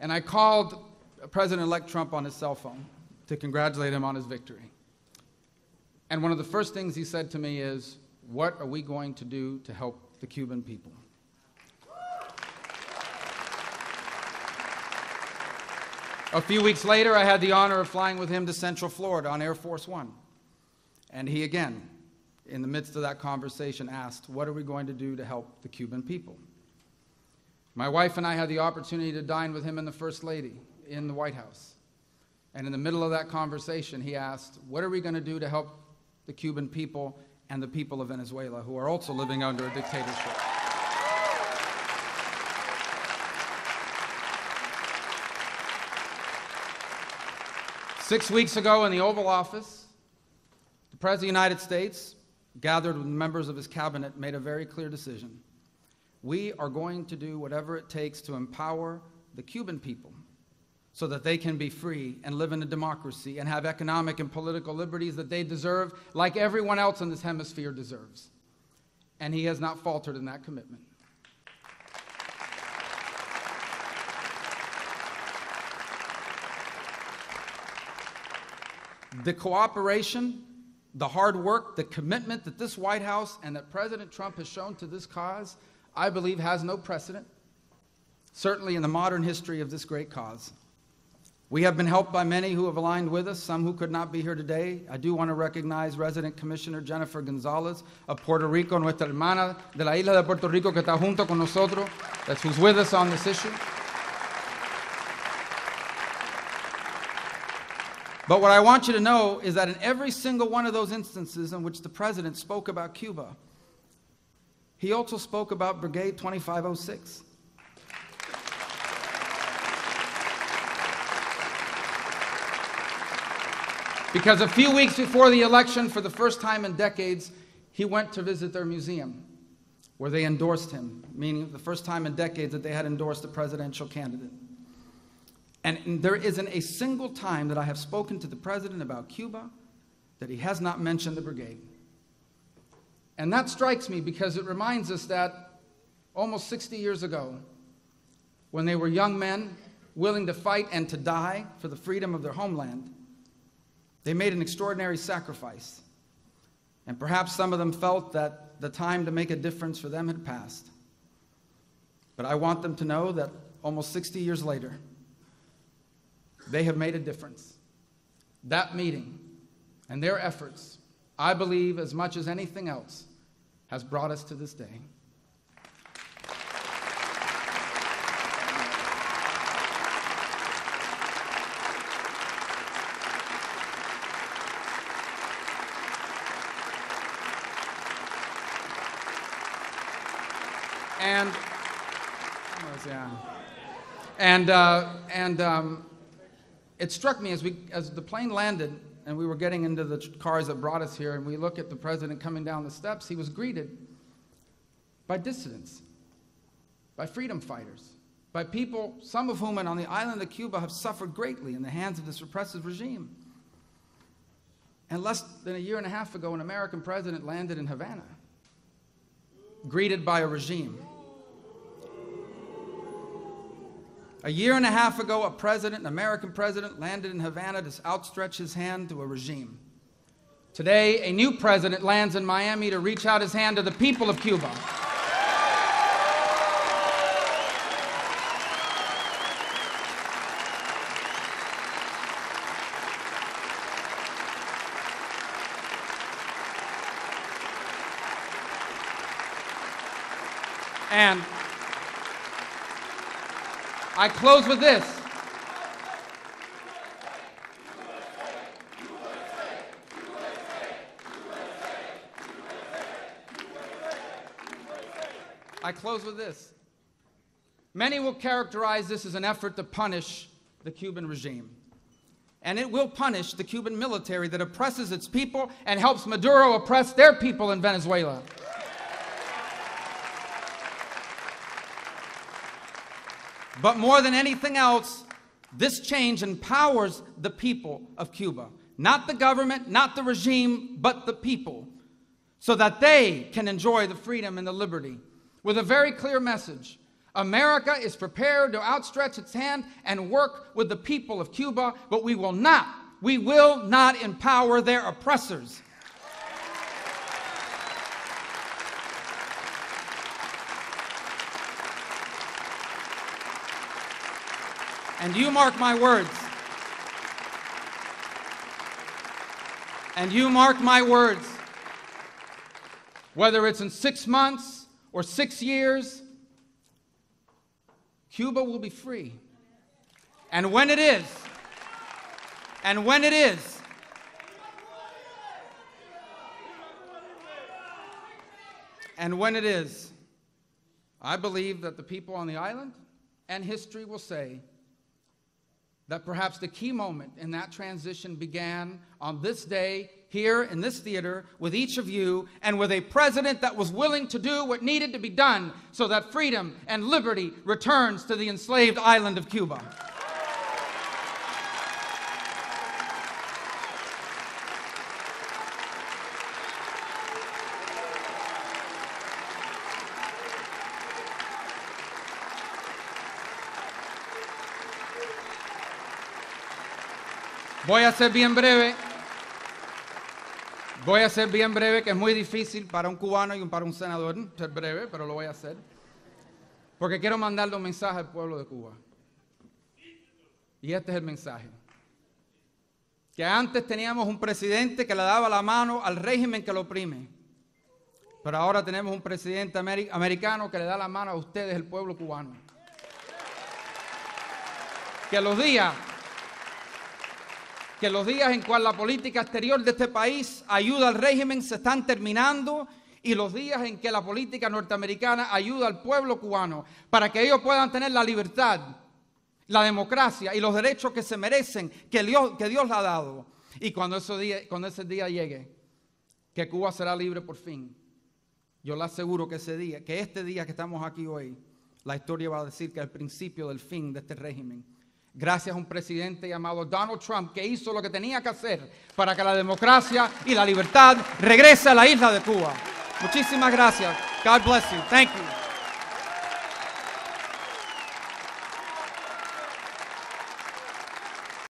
And I called President-elect Trump on his cell phone to congratulate him on his victory. And one of the first things he said to me is, "What are we going to do to help the Cuban people?" A few weeks later, I had the honor of flying with him to Central Florida on Air Force One. And he again, in the midst of that conversation, asked, "What are we going to do to help the Cuban people?" My wife and I had the opportunity to dine with him and the First Lady in the White House. And in the middle of that conversation, he asked, "What are we going to do to help the Cuban people and the people of Venezuela, who are also living under a dictatorship?" Six weeks ago in the Oval Office, the President of the United States, gathered with members of his cabinet, made a very clear decision. We are going to do whatever it takes to empower the Cuban people so that they can be free and live in a democracy and have economic and political liberties that they deserve, like everyone else in this hemisphere deserves. And he has not faltered in that commitment. The cooperation, the hard work, the commitment that this White House and that President Trump has shown to this cause, I believe, has no precedent, certainly in the modern history of this great cause. We have been helped by many who have aligned with us, some who could not be here today. I do want to recognize Resident Commissioner Jennifer Gonzalez of Puerto Rico, nuestra hermana de la isla de Puerto Rico que está junto con nosotros, that's who's with us on this issue. But what I want you to know is that in every single one of those instances in which the President spoke about Cuba, he also spoke about Brigade 2506. Because a few weeks before the election, for the first time in decades, he went to visit their museum, where they endorsed him, meaning the first time in decades that they had endorsed a presidential candidate. And there isn't a single time that I have spoken to the President about Cuba that he has not mentioned the brigade. And that strikes me because it reminds us that almost 60 years ago, when they were young men willing to fight and to die for the freedom of their homeland, they made an extraordinary sacrifice. And perhaps some of them felt that the time to make a difference for them had passed. But I want them to know that almost 60 years later, they have made a difference. That meeting and their efforts, I believe, as much as anything else, has brought us to this day. It struck me as the plane landed and we were getting into the cars that brought us here, and we look at the President coming down the steps, he was greeted by dissidents, by freedom fighters, by people, some of whom on the island of Cuba have suffered greatly in the hands of this repressive regime. And less than a year and a half ago, an American president landed in Havana, greeted by a regime. A year and a half ago, an American president, landed in Havana to outstretch his hand to a regime. Today, a new president lands in Miami to reach out his hand to the people of Cuba. And I close with this. Many will characterize this as an effort to punish the Cuban regime. And it will punish the Cuban military that oppresses its people and helps Maduro oppress their people in Venezuela. But more than anything else, this change empowers the people of Cuba. Not the government, not the regime, but the people, so that they can enjoy the freedom and the liberty with a very clear message. America is prepared to outstretch its hand and work with the people of Cuba, but we will not empower their oppressors. And you mark my words. And you mark my words. Whether it's in 6 months or 6 years, Cuba will be free. And when it is, I believe that the people on the island and history will say that perhaps the key moment in that transition began on this day here in this theater with each of you and with a president that was willing to do what needed to be done so that freedom and liberty returns to the enslaved island of Cuba. Voy a ser bien breve, que es muy difícil para un cubano y para un senador ser breve, pero lo voy a hacer, porque quiero mandarle un mensaje al pueblo de Cuba. Y este es el mensaje. Que antes teníamos un presidente que le daba la mano al régimen que lo oprime, pero ahora tenemos un presidente americano que le da la mano a ustedes, el pueblo cubano. Que los días en cual la política exterior de este país ayuda al régimen se están terminando y los días en que la política norteamericana ayuda al pueblo cubano para que ellos puedan tener la libertad, la democracia y los derechos que se merecen, que Dios les ha dado. Y cuando ese día llegue, que Cuba será libre por fin, yo le aseguro que este día que estamos aquí hoy, la historia va a decir que es el principio del fin de este régimen. Gracias a un presidente llamado Donald Trump que hizo lo que tenía que hacer para que la democracia y la libertad regrese a la isla de Cuba. Muchísimas gracias. God bless you. Thank you.